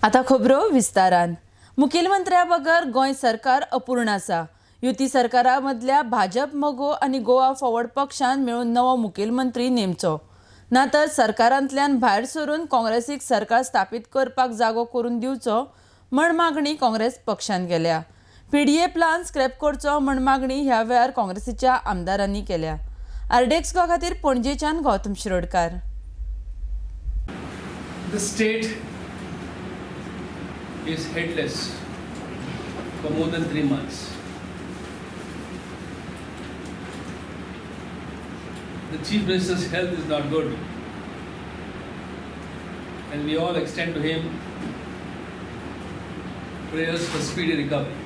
आता खबरो विस्तारान. मुखेलमंत्र्या बगर गोंय सरकार अपूर्ण आसा. युती सरकारा मदल्या भाजप मगो आनी गोवा फॉरवर्ड पक्षान मेळून नवो मुखेलमंत्री नेमचो. ना तर सरकारांतल्यान भायर सरून काँग्रेसीक सरकार स्थापीत करपाक जागो करून दिवचो म्हण मागणी काँग्रेस पक्षान केल्या. पीडीए प्लान स्क्रॅप करचो म्हण मागणी ह्या वेळार काँग्रेसीच्या आमदारांनी केल्या. आरडेक्स गो खातीर पणजेच्यान Gautam Shirodkar. The state is headless for more than 3 months. The Chief Minister's health is not good, and we all extend to him prayers for speedy recovery.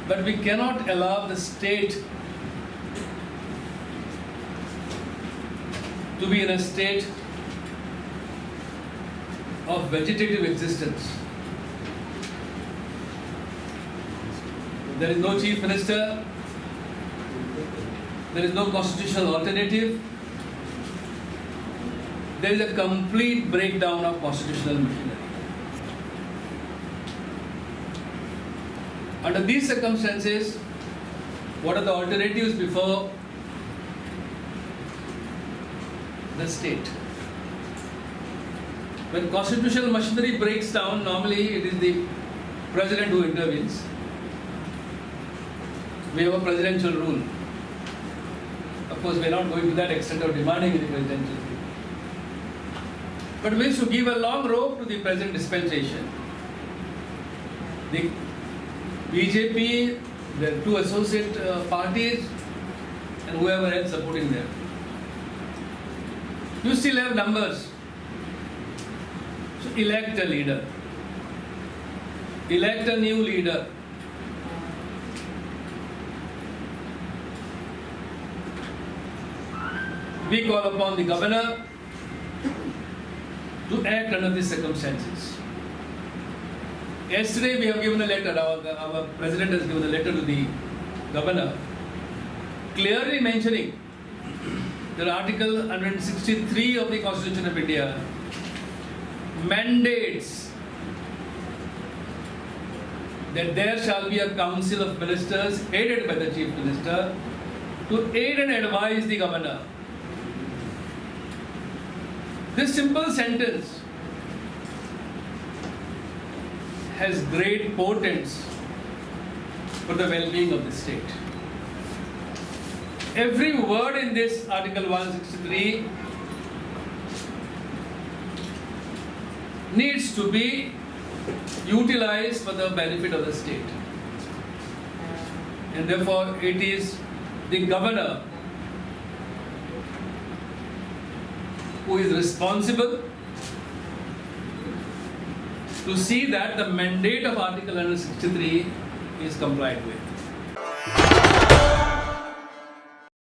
But we cannot allow the state to be in a state of vegetative existence. There is no chief minister, there is no constitutional alternative, there is a complete breakdown of constitutional machinery. Under these circumstances, what are the alternatives before the state? When constitutional machinery breaks down, normally it is the president who intervenes. We have a presidential rule. Of course, we are not going to that extent of demanding the presidential rule. But we should give a long rope to the present dispensation. The BJP, their two associate parties, and whoever else supporting them. You still have numbers. So elect a leader. Elect a new leader. We call upon the governor to act under these circumstances. Yesterday we have given a letter, our president has given a letter to the governor clearly mentioning that Article 163 of the Constitution of India mandates that there shall be a council of ministers headed by the chief minister to aid and advise the governor. This simple sentence has great portents for the well-being of the state. Every word in this Article 163 needs to be utilized for the benefit of the state. And therefore, it is the governor who is responsible to see that the mandate of Article 163 is complied with.